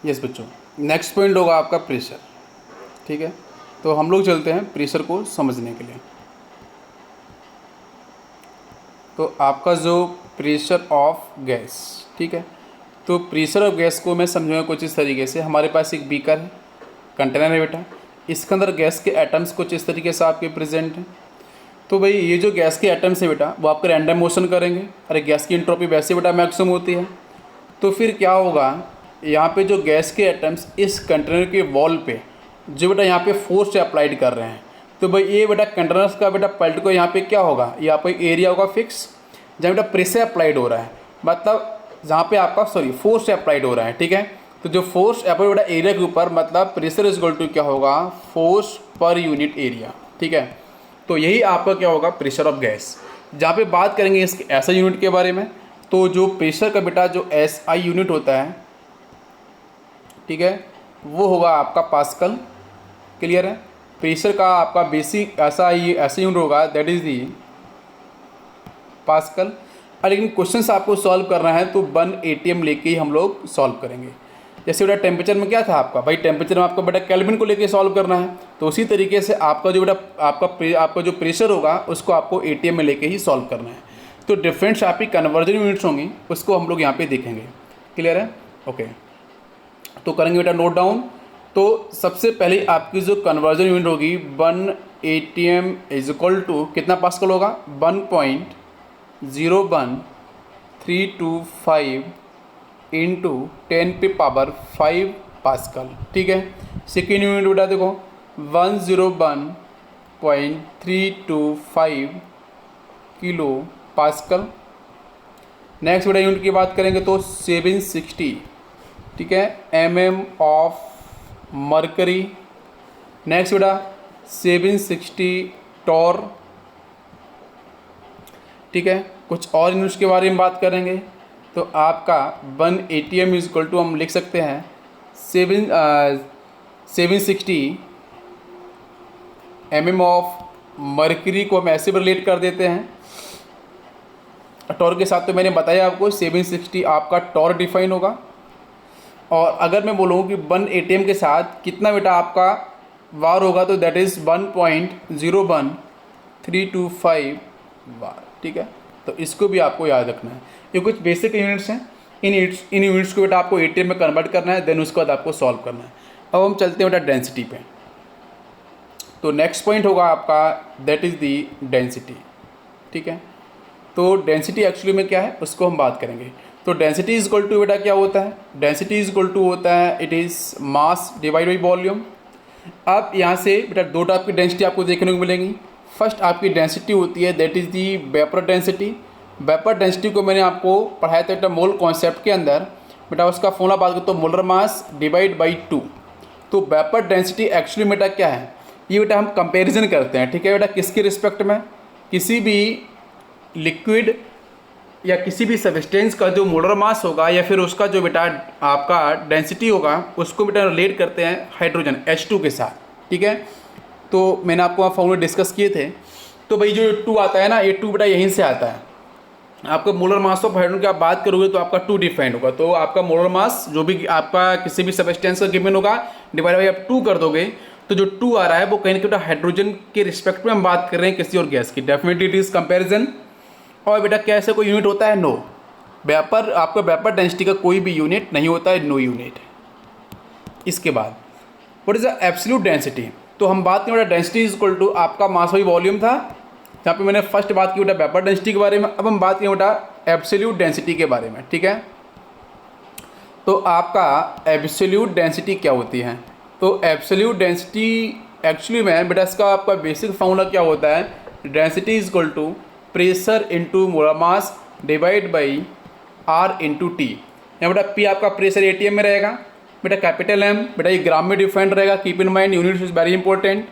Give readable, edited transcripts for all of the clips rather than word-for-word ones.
Yes बच्चों, next point होगा आपका प्रेशर। ठीक है, तो हम लोग चलते हैं प्रेशर को समझने के लिए। तो आपका जो प्रेशर ऑफ गैस, ठीक है, तो प्रेशर ऑफ गैस को मैं समझाऊंगा कुछ इस तरीके से। हमारे पास एक बीकर है, कंटेनर है बेटा, इसके अंदर गैस के एटम्स कुछ इस तरीके से आपके प्रेजेंट हैं। तो भाई ये जो गैस के एटम्स है बेटा, वो आपके रैंडम मोशन करेंगे। अरे गैस की एंट्रोपी वैसे बेटा मैक्सिमम होती है। तो फिर क्या होगा, यहाँ पे जो गैस के एटम्स इस कंटेनर के वॉल पे जो बेटा यहाँ पे फोर्स से अप्लाइड कर रहे हैं, तो भाई ये बेटा कंटेनर्स का बेटा पलट को यहाँ पे क्या होगा, यहाँ पे एरिया होगा फिक्स, जहाँ बेटा प्रेशर अप्लाइड हो रहा है, मतलब जहाँ पे आपका फोर्स से अप्लाइड हो रहा है। ठीक है, तो जो फोर्स अप्लाइड बेटा एरिया के ऊपर, मतलब प्रेशर इज इक्वल टू क्या होगा, फोर्स पर यूनिट एरिया। ठीक है, तो यही आपका क्या होगा, प्रेशर ऑफ गैस। जहाँ पे बात करेंगे इसके ऐसा यूनिट के बारे में, तो जो प्रेशर का बेटा जो SI यूनिट होता है, ठीक है, वो होगा आपका पास्कल। क्लियर है, प्रेशर का आपका बेसिक ऐसा यूनिट होगा, दैट इज़ दी पास्कल। लेकिन क्वेश्चंस आपको सॉल्व करना है तो 1 ATM लेके ही हम लोग सॉल्व करेंगे। जैसे बेटा टेम्परेचर में क्या था आपका, भाई टेम्परेचर में आपको बेटा केल्विन को लेके सॉल्व करना है, तो उसी तरीके से आपका जो बेटा आपका जो प्रेशर होगा उसको आपको ATM में लेके ही सॉल्व करना है। तो डिफरेंट आपकी कन्वर्जन यूनिट्स होंगी, उसको हम लोग यहाँ पे देखेंगे। क्लियर है, ओके। तो करेंगे बेटा नोट डाउन। तो सबसे पहले आपकी जो कन्वर्जन यूनिट होगी 1 ATM इज इक्वल टू कितना पास्कल होगा, 1.01325 इंटू 10⁵ पास्कल। ठीक है, सेकेंड यूनिट बेटा देखो 101.325 किलो पास्कल। नेक्स्ट बेटा यूनिट की बात करेंगे तो 760, ठीक है, mm ऑफ मरकरी। नेक्स्ट बेटा 760 टॉर। ठीक है, कुछ और यूनिट्स के बारे में बात करेंगे तो आपका 1 ATM इज इक्वल टू हम लिख सकते हैं 760 mm ऑफ मरकरी को हम ऐसे रिलेट कर देते हैं टॉर के साथ। तो मैंने बताया आपको 760 आपका टॉर डिफाइन होगा। और अगर मैं बोलूँ कि 1 ATM के साथ कितना बेटा आपका वार होगा, तो दैट इज़ 1.01325 वार। ठीक है, तो इसको भी आपको याद रखना है। ये कुछ बेसिक यूनिट्स हैं, इन यूनिट्स को बेटा आपको ATM में कन्वर्ट करना है, देन उसके बाद आपको सॉल्व करना है। अब हम चलते हैं बेटा डेंसिटी पे। तो नेक्स्ट पॉइंट होगा आपका दैट इज़ दी डेंसिटी। ठीक है, तो डेंसिटी एक्चुअली में क्या है उसको हम बात करेंगे। तो डेंसिटी इज इक्वल टू बेटा क्या होता है, डेंसिटी इज इक्वल टू होता है it is mass divide by volume. अब यहाँ से बेटा दो टाइप की डेंसिटी आपको देखने को मिलेंगी। फर्स्ट आपकी डेंसिटी होती है that is the vapour density. Vapour density को मैंने आपको पढ़ाया था बेटा मोल कॉन्सेप्ट के अंदर। बेटा उसका फॉर्मूला बात करें तो मोलर मास डिवाइड बाई 2। तो वेपर डेंसिटी एक्चुअली बेटा क्या है, ये बेटा हम कंपैरिजन करते हैं। ठीक है बेटा, किसके रिस्पेक्ट में, किसी भी लिक्विड या किसी भी सब्सटेंस का जो मोलर मास होगा या फिर उसका जो बेटा आपका डेंसिटी होगा उसको बेटा रिलेट करते हैं हाइड्रोजन H2 के साथ। ठीक है, तो मैंने आपको वहाँ फॉर्मूले डिस्कस किए थे। तो भाई जो 2 आता है ना, ये 2 बेटा यहीं से आता है। आपका मोलर मास ऑफ हाइड्रोजन की आप बात करोगे तो आपका 2 डिफाइंड होगा। तो आपका मोलर मास जो भी आपका किसी भी सब्सटेंस का गिवन होगा डिवाइड बाई आप 2 कर दोगे, तो जो 2 आ रहा है वो कहीं ना कहीं हाइड्रोजन के रिस्पेक्ट में हम बात कर रहे हैं किसी और गैस की। Definitely it is comparison. और बेटा क्या ऐसे कोई यूनिट होता है, नो। वेपर आपका वेपर डेंसिटी का कोई भी यूनिट नहीं होता है, नो यूनिट। इसके बाद what is the absolute density. तो हम बात करें बेटा डेंसिटी इज इक्वल टू आपका मास बाई वॉल्यूम था, जहाँ पे मैंने फर्स्ट बात की बेटा वेपर डेंसिटी के बारे में। अब हम बात करें बेटा एब्सोल्यूट डेंसिटी के बारे में। ठीक है, तो आपका एब्सोल्यूट डेंसिटी क्या होती है, तो एब्सोल्यूट डेंसिटी एक्चुअली में बेटा इसका आपका बेसिक फॉर्मूला क्या होता है, density is equal to pressure into molar mass divide by R into T. यहाँ बेटा P आपका प्रेशर ATM में रहेगा, बेटा कैपिटल M बेटा ये ग्राम में डिफाइंड रहेगा, keep in mind unit is very important.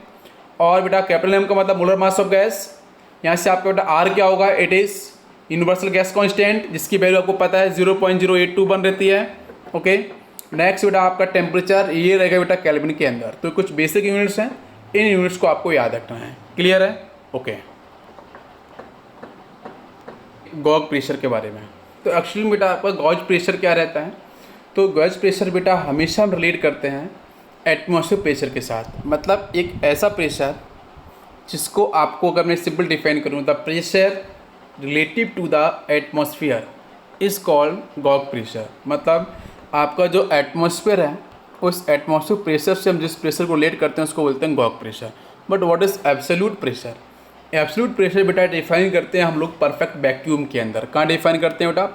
और बेटा कैपिटल M का मतलब मोलर मास ऑफ गैस। यहाँ से आपका बेटा R क्या होगा, it is universal gas constant जिसकी वैल्यू आपको पता है 0.081 रहती है। ओके, नेक्स्ट बेटा आपका टेम्परेचर ये रहेगा बेटा केल्विन के अंदर। तो कुछ बेसिक यूनिट्स हैं, इन यूनिट्स को आपको याद रखना है। क्लियर है, ओके। गॉज प्रेशर के बारे में, तो एक्चुअली बेटा आपका गॉज प्रेशर क्या रहता है, तो गॉज प्रेशर बेटा हमेशा हम रिलेट करते हैं एटमॉस्फेयर प्रेशर के साथ। मतलब एक ऐसा प्रेशर जिसको आपको अगर मैं सिंपल डिफाइन करूँ, the pressure relative to the atmosphere is called gauge pressure. मतलब आपका जो एटमॉस्फेयर है उस एटमॉस्फेयर प्रेशर से हम जिस प्रेशर को रिलेट करते हैं उसको बोलते हैं Gogh pressure. But what is absolute pressure? Absolute pressure बेटा डिफाइन करते हैं हम लोग परफेक्ट वैक्यूम के अंदर। कहाँ डिफाइन करते हैं बेटा?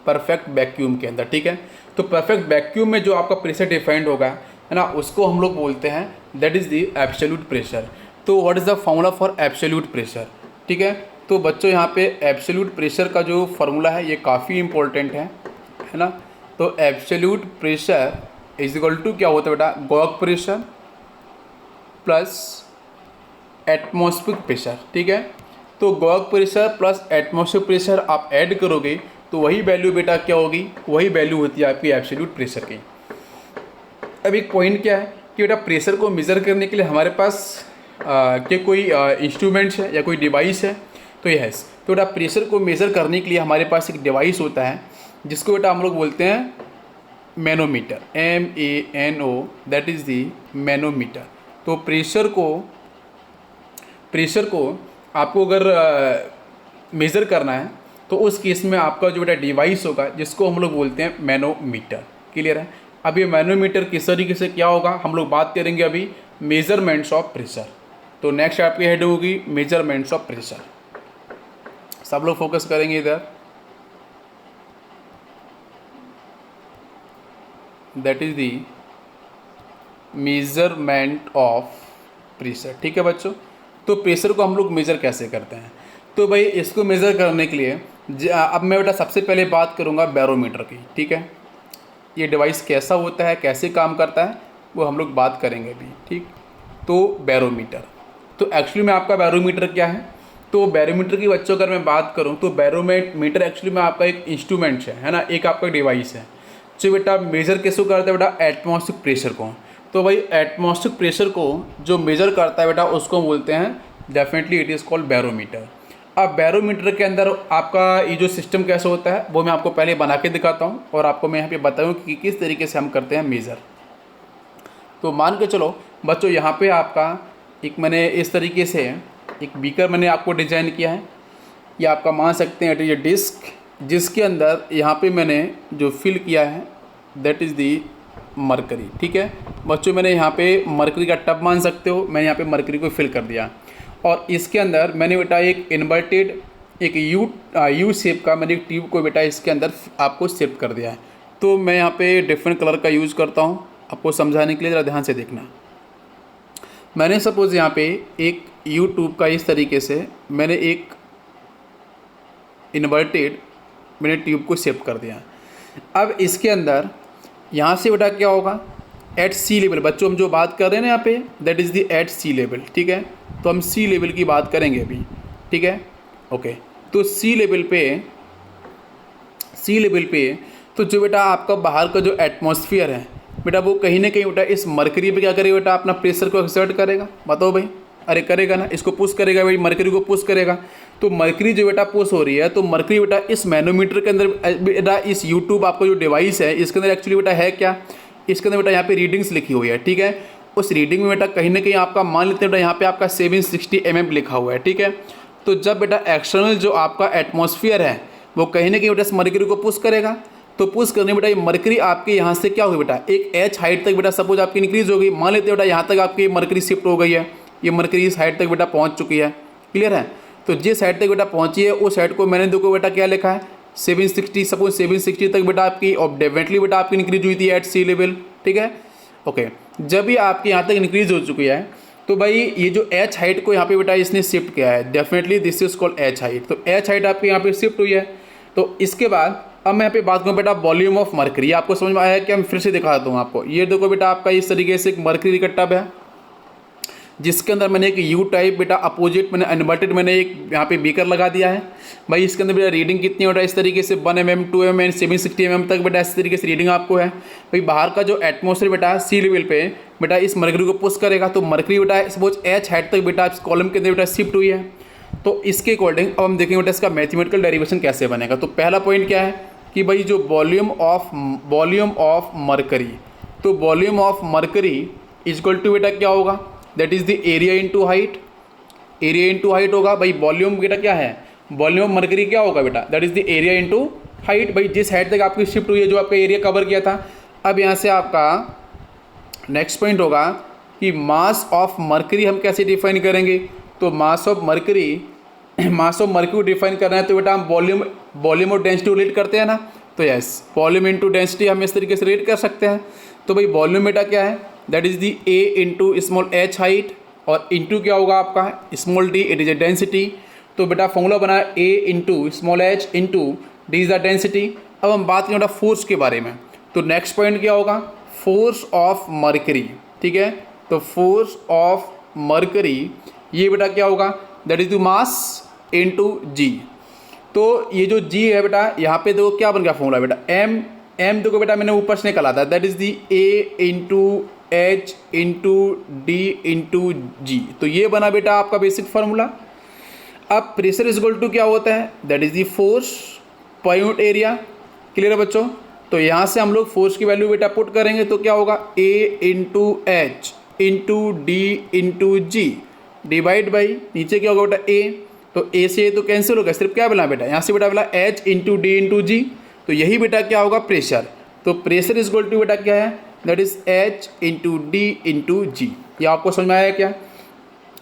परफेक्ट वैक्यूम के अंदर, ठीक है। तो परफेक्ट वैक्यूम में जो आपका प्रेशर डिफाइंड होगा, है ना, उसको हम लोग बोलते हैं that is the absolute pressure. तो what is the formula for absolute pressure? ठीक है, तो बच्चों यहाँ पे एब्सोल्यूट प्रेशर का जो फॉर्मूला है ये काफ़ी इंपॉर्टेंट है ना। तो absolute pressure is equal to क्या होता है बेटा? Gauge pressure plus atmospheric pressure, ठीक है। तो gauge pressure plus atmospheric pressure आप ऐड करोगे तो वही वैल्यू बेटा क्या होगी? वही वैल्यू होती है आपकी एब्सोल्यूट प्रेशर की। अब एक पॉइंट क्या है कि बेटा प्रेशर को मेज़र करने के लिए हमारे पास क्या कोई इंस्ट्रूमेंट्स है या कोई डिवाइस है? तो यस, तो बेटा प्रेशर को मेज़र करने के लिए हमारे पास एक डिवाइस होता है जिसको बेटा हम लोग बोलते हैं manometer, MANO, that is the manometer. तो प्रेशर को आपको अगर मेज़र करना है तो उस केस में आपका जो बेटा डिवाइस होगा जिसको हम लोग बोलते हैं मैनोमीटर। क्लियर है? अब ये मैनोमीटर किस तरीके से क्या होगा हम लोग बात करेंगे अभी मेजरमेंट्स ऑफ प्रेशर। तो नेक्स्ट आपकी हेड होगी मेजरमेंट्स ऑफ प्रेशर। सब लोग फोकस करेंगे इधर, that is the measurement of pressure. ठीक है बच्चों, तो प्रेशर को हम लोग मेज़र कैसे करते हैं? तो भाई इसको मेज़र करने के लिए अब मैं बेटा सबसे पहले बात करूँगा बैरोमीटर की। ठीक है, ये डिवाइस कैसा होता है, कैसे काम करता है, वो हम लोग बात करेंगे अभी। ठीक, तो बैरोमीटर, तो एक्चुअली में आपका बैरोमीटर क्या है? तो बैरोमीटर की बच्चों अगर मैं बात करूँ तो बैरोमीटर एक्चुअली में आपका एक इंस्ट्रूमेंट है ना, एक आपका डिवाइस है जो बेटा मेज़र किसको करता है बेटा? एटमॉस्फेरिक प्रेशर को। तो भाई एटमॉस्फेरिक प्रेशर को जो मेज़र करता है बेटा उसको बोलते हैं definitely it is called barometer. अब बैरोमीटर के अंदर आपका ये जो सिस्टम कैसा होता है वो मैं आपको पहले बना के दिखाता हूँ और आपको मैं यहाँ पे बताऊँ कि किस तरीके से हम करते हैं मेज़र। तो मान के चलो बच्चों, यहाँ पे आपका एक मैंने इस तरीके से एक बीकर मैंने आपको डिज़ाइन किया है। ये आपका मान सकते हैं ये डिस्क, जिसके अंदर यहाँ पे मैंने जो फिल किया है दैट इज़ दी मरकरी। ठीक है बच्चों, मैंने यहाँ पे मरकरी का टब मान सकते हो, मैंने यहाँ पे मरकरी को फिल कर दिया और इसके अंदर मैंने बेटा एक इन्वर्टेड एक यू शेप का मैंने एक ट्यूब को बेटा इसके अंदर आपको शिफ्ट कर दिया है। तो मैं यहाँ पे डिफरेंट कलर का यूज़ करता हूँ आपको समझाने के लिए, ज़रा ध्यान से देखना। मैंने सपोज़ यहाँ पे एक यू ट्यूब का इस तरीके से मैंने एक इन्वर्टेड मैंने ट्यूब को शिफ्ट कर दिया। अब इसके अंदर यहाँ से बेटा क्या होगा? एट सी लेवल, बच्चों हम जो बात कर रहे हैं ना यहाँ पे that is the at sea level. ठीक है, तो हम सी लेवल की बात करेंगे अभी। ठीक है, ओके। तो सी लेवल पे तो जो बेटा आपका बाहर का जो एटमॉस्फेयर है बेटा वो कहीं ना कहीं बेटा इस मरकरी पे क्या करेगा बेटा? अपना प्रेशर को एक्सर्ट करेगा। बताओ भाई, अरे करेगा ना, इसको पुश करेगा भाई, मरकरी को पुश करेगा। तो मरकरी जो बेटा पुश हो रही है तो मरकरी बेटा इस मैनोमीटर के अंदर बेटा इस यूट्यूब आपका जो डिवाइस है इसके अंदर एक्चुअली बेटा है क्या? इसके अंदर बेटा यहाँ पे रीडिंग्स लिखी हुई है। ठीक है, उस रीडिंग में बेटा कहीं ना कहीं आपका मान लेते हैं बेटा यहाँ पे आपका 760 mm लिखा हुआ है। ठीक है, तो जब बेटा एक्सटर्नल जो आपका एटमॉस्फेयर है वो कहीं ना कहीं बेटा इस मरकरी को पुश करेगा, तो पुश करने बेटा ये मरकरी आपके यहाँ से क्या होगी बेटा? एक एच हाइट तक बेटा सपोज आपकी इंक्रीज हो गई। मान लेते हैं बेटा यहाँ तक आपकी मरकरी शिफ्ट हो गई है, ये मरकरी इस हाइट तक बेटा पहुँच चुकी है। क्लियर है? तो जिस हाइट तक बेटा पहुँची है उस हाइट को मैंने देखो बेटा क्या लिखा है? 760। सपोज 760 तक बेटा आपकी और डेफिनेटली बेटा आपकी इंक्रीज हुई थी एट सी लेवल। ठीक है, ओके। जब ये आपके यहाँ तक इंक्रीज हो चुकी है तो भाई ये जो एच हाइट को यहाँ पे बेटा इसने शिफ्ट किया है, definitely this is called H height. तो एच हाइट आपके यहाँ पे शिफ्ट हुई है। तो इसके बाद अब मैं यहाँ पे बात करूँ बेटा वॉल्यूम ऑफ मरकरी। आपको समझ में आया है कि? मैं फिर से दिखाता हूँ आपको। ये देखो बेटा आपका इस तरीके से एक मरकरी का टब है जिसके अंदर मैंने एक यू टाइप बेटा अपोजिट मैंने इन्वर्टेड मैंने एक यहाँ पे बीकर लगा दिया है। भाई इसके अंदर बेटा रीडिंग कितनी बेटा इस तरीके से 1 mm 2 mm 760 mm तक बेटा इस तरीके से रीडिंग आपको है। भाई बाहर का जो एटमॉस्फेयर बेटा सी लेवल पे बेटा इस मरकरी को पुश करेगा, तो मरकरी बेटा सपोज एच हाइट तक बेटा इस कॉलम के अंदर बेटा शिफ्ट हुई है। तो इसके अकॉर्डिंग अब हम देखेंगे बेटा इसका मैथमेटिकल डेरिवेशन कैसे बनेगा। तो पहला पॉइंट क्या है कि भाई जो वॉल्यूम ऑफ मरकरी, तो volume of mercury equal to बेटा क्या होगा, that is the area into height, area into height होगा। भाई वॉल्यूम बेटा क्या है, वॉल्यूम ऑफ मरकरी क्या होगा बेटा, that is the area into height. भाई जिस हाइट तक आपकी शिफ्ट हुई है, जो आपका एरिया कवर किया था। अब यहाँ से आपका नेक्स्ट पॉइंट होगा कि मास ऑफ मरकरी हम कैसे डिफाइन करेंगे। तो मास ऑफ मरकरी को डिफाइन करना है तो बेटा हम वॉल्यूम और डेंसिटी रिलेट करते हैं ना। तो यस, वॉल्यूम इंटू डेंसिटी हम इस तरीके से रिलेट कर सकते हैं। तो भाई वॉल्यूम बेटा क्या है, that is the A into small H height, और इंटू क्या होगा आपका small D, it is a density. तो बेटा फॉर्मूला बना A into small H into D is the density. अब हम बात करें बेटा फोर्स के बारे में, तो नेक्स्ट पॉइंट क्या होगा, फोर्स ऑफ मरकरी। ठीक है, तो फोर्स ऑफ मरकरी ये बेटा क्या होगा, that is the mass into G. तो ये जो जी है बेटा, यहाँ पे देखो क्या बन गया फॉर्मूला बेटा, एम देखो बेटा मैंने ऊपर से निकाला था, that is the A into H into D into G. तो ये बना बेटा आपका बेसिक फार्मूला। अब प्रेशर इज इक्वल टू क्या होता है, that is the force per unit area. Clear है बच्चों। तो यहाँ से हम लोग फोर्स की वैल्यू बेटा पुट करेंगे तो क्या होगा, A into H into D into G divide by नीचे क्या होगा बेटा ए, तो ए से तो कैंसिल होगा, सिर्फ क्या बोला बेटा, यहाँ से बेटा बोला H into D into G. तो यही बेटा क्या होगा प्रेशर। तो प्रेशर इज इक्वल टू बेटा क्या है, that is H into D into G. ये आपको समझ में आया क्या।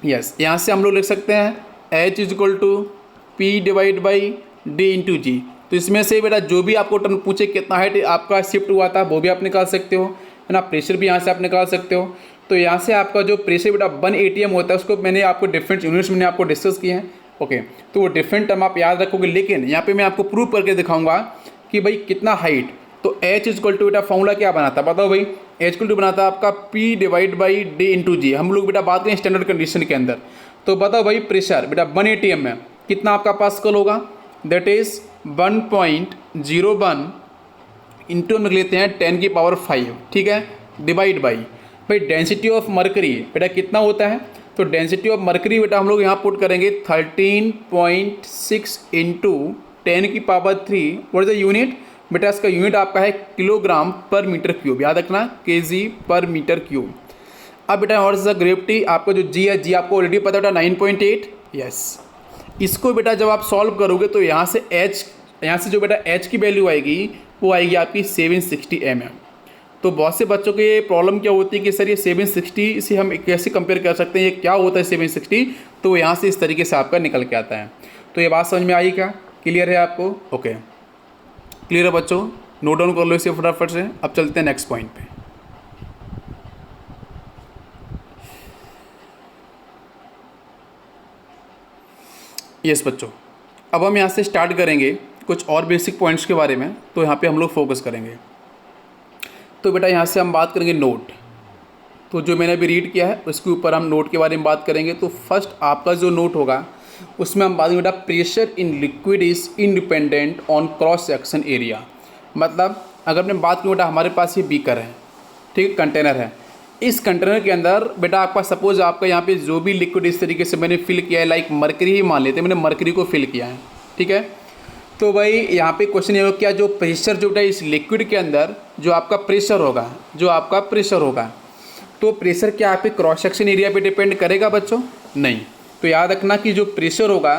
यस, यहाँ से हम लोग लिख सकते हैं H is equal to P divide by D into G. तो इसमें से बेटा जो भी आपको टर्म पूछे कितना हाइट आपका शिफ्ट हुआ था वो भी आप निकाल सकते हो, है ना। प्रेशर भी यहाँ से आप निकाल सकते हो। तो यहाँ से आपका जो प्रेशर बेटा 1 ATM होता है, उसको मैंने आपको डिफरेंट यूनिट्स मैंने आपको डिस्कस किए हैं। ओके, तो वो डिफरेंट टर्म आप याद रखोगे, लेकिन यहाँ पे मैं आपको प्रूव करके दिखाऊंगा कि भाई कितना हाइट। तो एच इज इक्वल टू बेटा फॉर्मूला क्या बनाता बताओ भाई, एच इक्वल टू बनाता आपका P divide by D into G. हम लोग बेटा बात करें स्टैंडर्ड कंडीशन के अंदर। तो बताओ भाई प्रेशर बेटा 1 ATM में कितना आपका पास्कल होगा, दैट इज 1.01 इंटू हम लेते हैं 10⁵, ठीक है, डिवाइड बाई भाई डेंसिटी ऑफ मरकरी बेटा कितना होता है। तो डेंसिटी ऑफ मरकरी बेटा हम लोग यहाँ पुट करेंगे 13.6 into 10⁻3। What is the unit बेटा, इसका यूनिट आपका है किलोग्राम पर मीटर क्यूब, याद रखना केजी पर मीटर क्यूब। अब बेटा और ग्रेविटी आपका जो जी है, जी आपको ऑलरेडी पता बेटा 9.8। यस, इसको बेटा जब आप सॉल्व करोगे तो यहाँ से एच, यहाँ से जो बेटा एच की वैल्यू आएगी वो आएगी आपकी 760 mm। तो बहुत से बच्चों के प्रॉब्लम क्या होती है कि सर ये 760 से हम कैसे कंपेयर कर सकते हैं, ये क्या होता है 760। तो यहाँ से इस तरीके से आपका निकल के आता है। तो ये बात समझ में आई क्या, क्लियर है आपको। ओके, क्लियर है बच्चों, नोट डाउन कर लो इसे फटाफट से। अब चलते हैं नेक्स्ट पॉइंट पे। यस बच्चों, अब हम यहाँ से स्टार्ट करेंगे कुछ और बेसिक पॉइंट्स के बारे में। तो यहाँ पे हम लोग फोकस करेंगे। तो बेटा यहाँ से हम बात करेंगे नोट। तो जो मैंने अभी रीड किया है उसके ऊपर हम नोट के बारे में बात करेंगे। तो फर्स्ट आपका जो नोट होगा उसमें हम बात करेंगे बेटा pressure in liquid is independent on cross section area. मतलब अगर मैं बात करूँ बेटा, हमारे पास ये बीकर है, ठीक है, कंटेनर है। इस कंटेनर के अंदर बेटा आपका सपोज आपका यहाँ पे जो भी लिक्विड इस तरीके से मैंने फिल किया है, लाइक मरकरी ही मान लेते हैं, मैंने मरकरी को फिल किया है, ठीक है। तो भाई यहाँ पे क्वेश्चन ये होगा क्या जो प्रेशर जो बेटा इस लिक्विड के अंदर जो आपका प्रेशर होगा, तो प्रेशर क्या आप क्रॉस सेक्शन एरिया पे डिपेंड करेगा बच्चों, नहीं। तो याद रखना कि जो प्रेशर होगा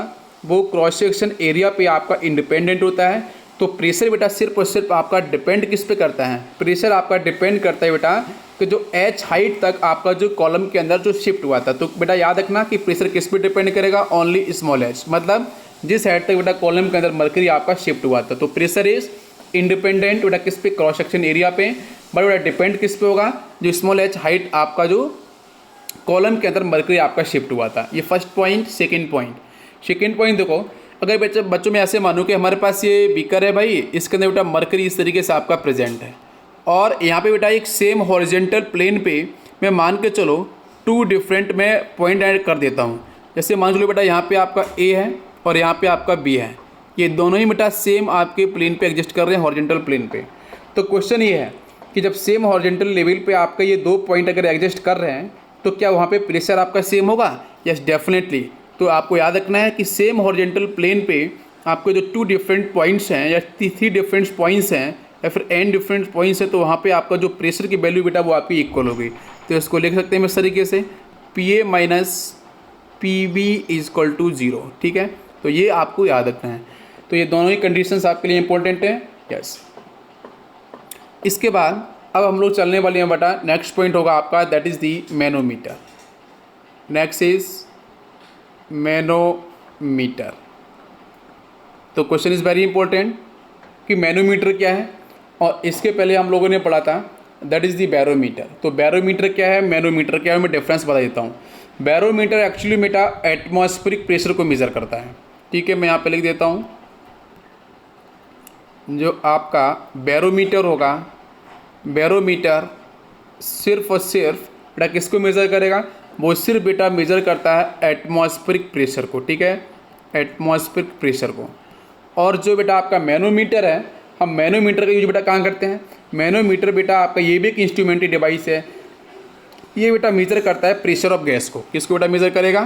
वो क्रॉस सेक्शन एरिया पे आपका इंडिपेंडेंट होता है। तो प्रेशर बेटा सिर्फ और सिर्फ आपका डिपेंड किस पे करता है, प्रेशर आपका डिपेंड करता है बेटा कि जो एच हाइट तक आपका जो कॉलम के अंदर जो शिफ्ट हुआ था। तो बेटा याद रखना कि प्रेशर किस पे डिपेंड करेगा, ओनली स्मॉल एच, मतलब जिस हाइट तक बेटा कॉलम के अंदर मरकरी आपका शिफ्ट हुआ था। तो प्रेशर इज इंडिपेंडेंट बेटा किस पे, क्रॉस सेक्शन एरिया पे, बट बेटा डिपेंड किस पे होगा, जो स्मॉल एच हाइट आपका जो कॉलम के अंदर मरकरी आपका शिफ्ट हुआ था। ये फर्स्ट पॉइंट। सेकेंड पॉइंट देखो, अगर बच्चों में ऐसे मानो कि हमारे पास ये बीकर है भाई, इसके अंदर बेटा मरकरी इस तरीके से आपका प्रेजेंट है, और यहाँ पे बेटा एक सेम हॉरिजॉन्टल प्लेन पे मैं मान के चलो 2 डिफरेंट मैं पॉइंट ऐड कर देता हूँ। जैसे मान लो बेटा यहाँ पे आपका ए है और यहाँ पे आपका बी है, ये दोनों ही बेटा सेम आपके प्लेन पे एग्जिस्ट कर रहे हैं, हॉरिजॉन्टल प्लेन पे। तो क्वेश्चन ये है कि जब सेम हॉरिजॉन्टल लेवल पे आपका ये 2 पॉइंट अगर एग्जिस्ट कर रहे हैं तो क्या वहाँ पे प्रेशर आपका सेम होगा? Yes definitely. तो आपको याद रखना है कि सेम हॉरिजॉन्टल प्लेन पे आपके जो 2 डिफरेंट पॉइंट्स हैं या 3 डिफरेंट पॉइंट्स हैं या फिर n डिफरेंट पॉइंट्स हैं, तो वहाँ पे आपका जो प्रेशर की वैल्यू बेटा वो आपकी इक्वल होगी। तो इसको लिख सकते हैं इस तरीके से PA minus PB is equal to 0। ठीक है, तो ये आपको याद रखना है। तो ये दोनों ही कंडीशंस आपके लिए इंपॉर्टेंट हैं। यस, इसके बाद अब हम लोग चलने वाले हैं बेटा, नेक्स्ट पॉइंट होगा आपका that is the manometer. Next is manometer. तो क्वेश्चन इज़ वेरी इंपॉर्टेंट कि मैनोमीटर क्या है, और इसके पहले हम लोगों ने पढ़ा था दैट इज़ दी बैरोमीटर। तो बैरोमीटर क्या है, मैनोमीटर क्या है, मैं डिफरेंस बता देता हूँ। बैरोमीटर एक्चुअली बेटा एटमॉस्फेरिक प्रेशर को मेज़र करता है। ठीक है, मैं यहाँ पे लिख देता हूँ, जो आपका बैरोमीटर होगा, बैरोमीटर सिर्फ और सिर्फ बेटा किसको मेज़र करेगा, वो सिर्फ बेटा मेज़र करता है एटमॉस्फेरिक प्रेशर को। ठीक है, एटमॉस्फेरिक प्रेशर को। और जो बेटा आपका मैनोमीटर है, हम मैनोमीटर का यूज बेटा कहाँ करते हैं, मैनोमीटर बेटा आपका ये भी एक इंस्ट्रूमेंटरी डिवाइस है। ये बेटा मेज़र करता है प्रेशर ऑफ गैस को। किसको बेटा मेज़र करेगा,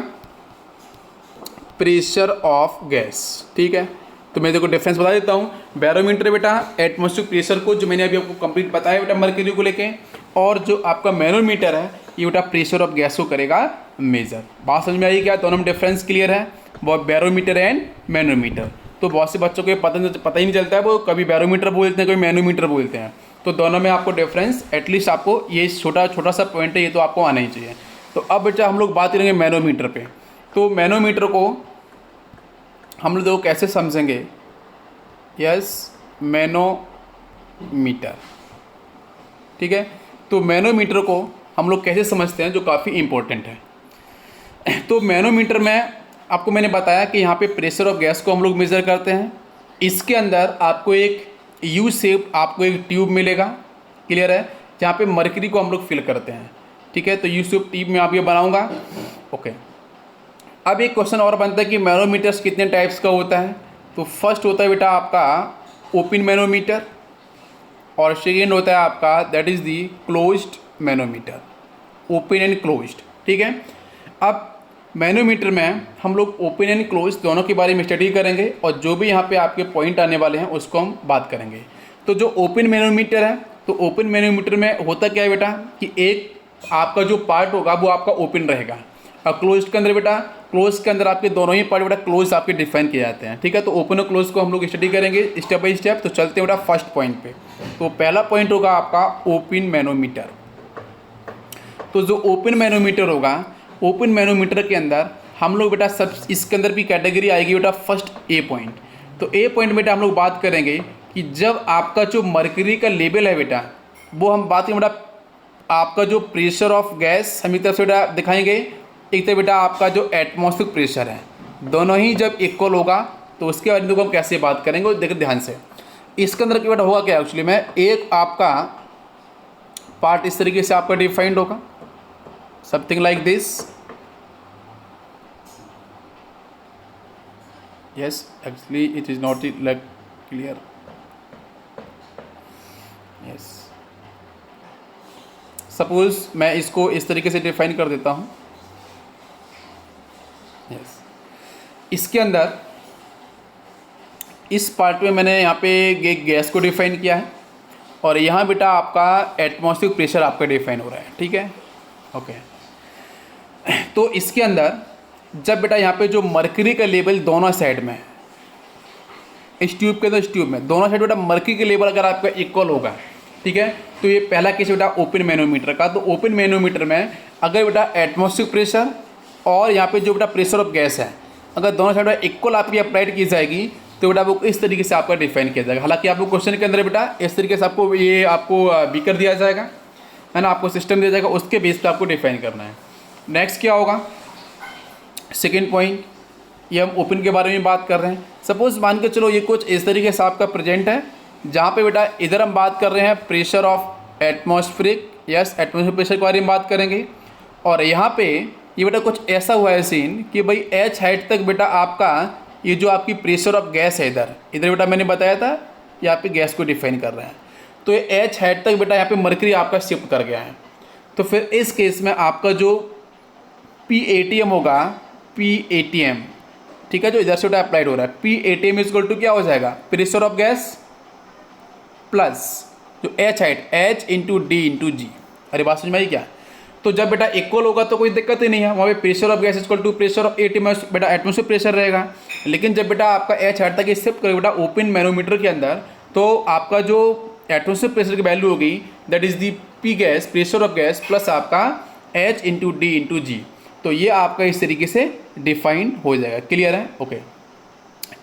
प्रेशर ऑफ गैस। ठीक है, तो मैं देखो डिफरेंस बता देता हूँ। बैरोमीटर बेटा एटमॉस्फेरिक प्रेशर को, जो मैंने अभी आपको कंप्लीट बताया बेटा मर्क्यूरी को लेके, और जो आपका मैनोमीटर है ये बेटा प्रेशर ऑफ गैस को करेगा मेजर। बात समझ में आई क्या, दोनों में डिफरेंस क्लियर है, वो बैरोमीटर एंड मैनोमीटर। तो बहुत से बच्चों को पता ही नहीं चलता है, वो कभी बैरोमीटर बोलते हैं कभी मैनोमीटर बोलते हैं। तो दोनों में आपको डिफरेंस, एटलीस्ट आपको ये छोटा सा पॉइंट है, ये तो आपको आना ही चाहिए। तो अब बेटा हम लोग बात करेंगे मैनोमीटर पे। तो मैनोमीटर को हम लोग देखो कैसे समझेंगे। Yes, manometer. ठीक है, तो मैनोमीटर को हम लोग कैसे समझते हैं, जो काफ़ी इम्पोर्टेंट है। तो मैनोमीटर में आपको मैंने बताया कि यहाँ पे प्रेशर ऑफ गैस को हम लोग मेज़र करते हैं। इसके अंदर आपको एक यू शेप आपको एक ट्यूब मिलेगा, क्लियर है, जहाँ पे मर्क्यूरी को हम लोग फिल करते हैं। ठीक है, तो यू शेप ट्यूब में आप ये बनाऊँगा। ओके, अब एक क्वेश्चन और बनता है कि मैनोमीटर्स कितने टाइप्स का होता है। तो फर्स्ट होता है बेटा आपका ओपन मैनोमीटर, और सेकेंड होता है आपका that is the closed manometer, open and closed. ठीक है, अब मैनोमीटर में हम लोग ओपन एंड क्लोज दोनों के बारे में स्टडी करेंगे, और जो भी यहाँ पे आपके पॉइंट आने वाले हैं उसको हम बात करेंगे। तो जो ओपन मैनोमीटर है, तो ओपन मैनोमीटर में होता क्या है बेटा कि एक आपका जो पार्ट होगा वो आपका ओपन रहेगा, और क्लोज के अंदर बेटा, क्लोज के अंदर आपके दोनों ही पार्ट बेटा क्लोज आपके डिफाइन किए जाते हैं। ठीक है, तो ओपन और क्लोज को हम लोग स्टडी करेंगे स्टेप बाय स्टेप। तो चलते हैं बेटा फर्स्ट पॉइंट पे। तो पहला पॉइंट होगा आपका ओपन मैनोमीटर। तो जो ओपन मैनोमीटर होगा, ओपन मैनोमीटर के अंदर हम लोग बेटा सब इसके अंदर भी कैटेगरी आएगी बेटा फर्स्ट ए पॉइंट। तो ए पॉइंट बेटा हम लोग बात करेंगे कि जब आपका जो मर्क्यूरी का लेवल है बेटा, वो हम बात करें बेटा आपका जो प्रेशर ऑफ गैस हम एक तरफ से बेटा दिखाएंगे, एक तरफ बेटा आपका जो एटमॉस्फेरिक प्रेशर है, दोनों ही जब इक्वल होगा तो उसके बारे में हम कैसे बात करेंगे, देखिए ध्यान से। इसके अंदर बेटा होगा क्या एक्चुअली में, एक आपका पार्ट इस तरीके से आपका डिफाइंड होगा, something like this. yes, actually it is not like clear. yes, suppose मैं इसको इस तरीके से डिफाइन कर देता हूँ। yes, इसके अंदर इस पार्ट में मैंने यहाँ पे एक गैस को डिफाइन किया है, और यहाँ बेटा आपका एटमॉस्फेरिक प्रेशर आपका डिफाइन हो रहा है। ठीक है, ओके। तो इसके अंदर जब बेटा यहाँ पे जो मर्क्यूरी का लेवल दोनों साइड में, इस ट्यूब के अंदर इस ट्यूब में दोनों साइड बेटा मर्क्यूरी का लेवल अगर आपका इक्वल होगा, ठीक है, तो ये पहला केस बेटा ओपन मैनोमीटर का। तो ओपन मैनोमीटर में अगर बेटा एटमॉस्फेरिक प्रेशर और यहाँ पे जो बेटा प्रेशर ऑफ गैस है, अगर दोनों साइड इक्वल आपकी अप्लाइड की जाएगी, तो बेटा वो इस तरीके से आपका डिफाइन किया जाएगा। हालांकि आपको क्वेश्चन के अंदर बेटा इस तरीके से आपको ये आपको बीकर दिया जाएगा, है ना, आपको सिस्टम दिया जाएगा, उसके बेस पे आपको डिफाइन करना है। नेक्स्ट क्या होगा, सेकेंड पॉइंट, ये हम ओपन के बारे में बात कर रहे हैं। सपोज मान के चलो ये कुछ इस तरीके से आपका प्रेजेंट है, जहाँ पे बेटा इधर हम बात कर रहे हैं pressure of atmospheric, yes atmospheric pressure के बारे में बात करेंगे, और यहाँ पे ये बेटा कुछ ऐसा हुआ है सीन कि भाई एच हाइट तक बेटा आपका ये जो आपकी प्रेशर ऑफ गैस है इधर इधर बेटा मैंने बताया था यहाँ पे गैस को डिफाइन कर रहे हैं, तो ये एच हाइट तक बेटा यहाँ पे मर्क्यूरी आपका शिफ्ट कर गया है। तो फिर इस केस में आपका जो PATM होगा, PATM ठीक है, जो इधर से बेटा अप्लाइड हो रहा है। P ATM is equal to क्या हो जाएगा, प्रेशर ऑफ गैस प्लस जो H height, H into D into G. अरे बात समझ में आई क्या? तो जब बेटा इक्वल होगा तो कोई दिक्कत ही नहीं है, वहाँ पे pressure of gas equal to pressure of ATM बेटा एटमॉस्फेयर प्रेशर रहेगा। लेकिन जब बेटा आपका एच हाइट तक शिफ्ट करेगा बेटा ओपन मैनोमीटर के अंदर, तो आपका जो एटमॉस्फेयर प्रेशर की वैल्यू होगी that is the P gas, pressure of gas plus आपका H into D into G. तो ये आपका इस तरीके से डिफाइन हो जाएगा। क्लियर है? ओके।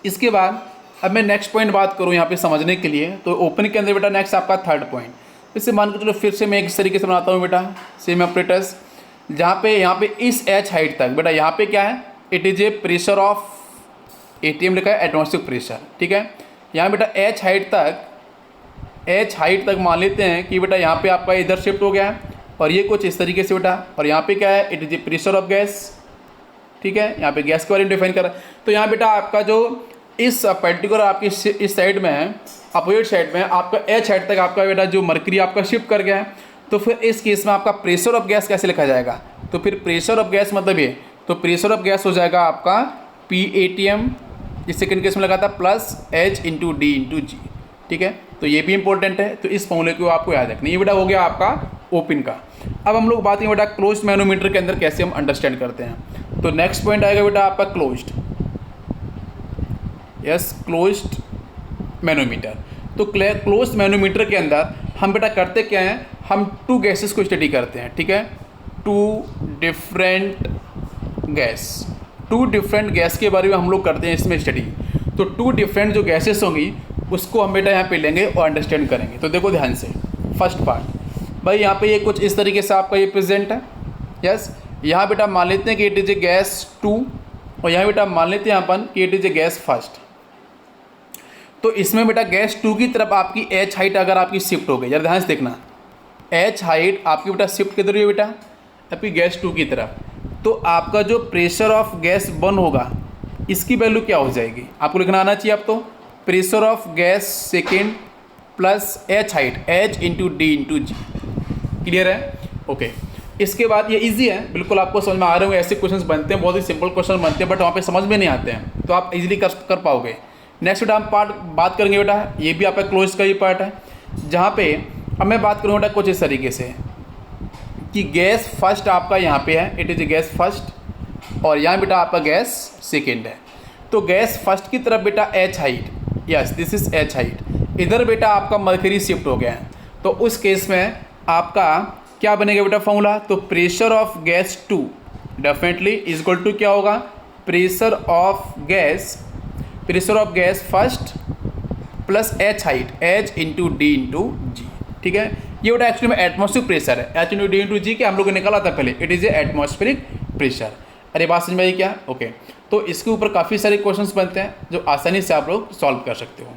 इसके बाद अब मैं नेक्स्ट पॉइंट बात करूँ यहाँ पे समझने के लिए, तो ओपन के अंदर बेटा नेक्स्ट आपका थर्ड पॉइंट, इससे मान के चलो फिर से मैं एक तरीके से बनाता हूँ बेटा सेम ऑपरेटर्स, जहाँ पे यहाँ पे इस एच हाइट तक बेटा यहाँ पे क्या है, it is A pressure of ATM लिखा है एटमॉस्फेरिक प्रेशर। ठीक है, यहाँ बेटा एच हाइट तक मान लेते हैं कि बेटा यहाँ पे आपका इधर शिफ्ट हो गया है और ये कुछ इस तरीके से बेटा, और यहाँ पे क्या है, it is A pressure of gas. ठीक है, यहाँ पे गैस के बारे में डिफाइन कर रहा है। तो यहाँ बेटा आपका जो इस पर्टिकुलर आपकी इस साइड में है, अपोजिट साइड में आपका एच हाइट तक आपका बेटा जो मर्करी आपका शिफ्ट कर गया है, तो फिर इस केस में आपका प्रेशर ऑफ गैस कैसे लिखा जाएगा, तो फिर प्रेशर ऑफ गैस मतलब ये, तो प्रेशर ऑफ गैस हो जाएगा आपका पी ए टी एम, इस सेकेंड केस में लगा था plus H into D into G. ठीक है, तो ये भी इंपॉर्टेंट है, तो इस फॉर्मूले को आपको याद रखना। ये बेटा हो गया आपका ओपन का। अब हम लोग बात करें बेटा क्लोज्ड मैनोमीटर के अंदर कैसे हम अंडरस्टैंड करते हैं। तो नेक्स्ट पॉइंट आएगा बेटा आपका क्लोज्ड, यस क्लोज्ड मैनोमीटर। तो क्लोज्ड मैनोमीटर के अंदर हम बेटा करते क्या हैं, हम टू गैसेस को स्टडी करते हैं। ठीक है, टू डिफरेंट गैस के बारे में हम लोग करते हैं इसमें स्टडी। तो टू डिफरेंट जो गैसेस होंगी उसको हम बेटा यहाँ पे लेंगे और अंडरस्टैंड करेंगे। तो देखो ध्यान से, फर्स्ट पार्ट भाई यहाँ पे ये कुछ इस तरीके से आपका ये प्रेजेंट है। यस, यहाँ बेटा मान लेते हैं कि इट इज ए गैस 2 और यहाँ बेटा मान लेते हैं अपन कि it is A gas first. तो इसमें बेटा गैस 2 की तरफ आपकी एच हाइट अगर आपकी शिफ्ट हो गई, जरा ध्यान से देखना, एच हाइट आपकी बेटा शिफ्ट किधर हुई है बेटा, आपकी गैस 2 की तरफ, तो आपका जो प्रेशर ऑफ गैस 1 होगा इसकी वैल्यू क्या हो जाएगी, आपको लिखना आना चाहिए। आप तो pressure of gas second plus H height, H into D into g. Clear है? ओके। इसके बाद ये इजी है, बिल्कुल आपको समझ में आ रहे होंगे, ऐसे क्वेश्चंस बनते हैं, बहुत ही सिंपल क्वेश्चन बनते हैं, बट वहाँ पे समझ में नहीं आते हैं, तो आप इजीली कर पाओगे। नेक्स्ट बेटा हम बात करेंगे बेटा, ये भी आपका क्लोज का ही पार्ट है, जहाँ पे अब मैं बात करूँ बेटा कुछ इस तरीके से कि गैस फर्स्ट आपका यहाँ पे है, it is A gas first, और यहाँ बेटा आपका गैस सेकेंड है। तो गैस फर्स्ट की तरफ बेटा H height, yes this is H height, इधर बेटा आपका मर्करी शिफ्ट हो गया है, तो उस केस में आपका क्या बनेगा बेटा फॉर्मूला, तो pressure of gas 2 definitely is equal to क्या होगा, pressure of gas first plus H height, H into D into G. ठीक है, ये बेटा एक्चुअली में एटमॉस्फेरिक प्रेशर है, H into D into G के हम लोग ने निकाला था पहले, it is a atmospheric pressure. अरे बात समझ में आई क्या? ओके। तो इसके ऊपर काफ़ी सारे क्वेश्चंस बनते हैं जो आसानी से आप लोग सॉल्व कर सकते हो।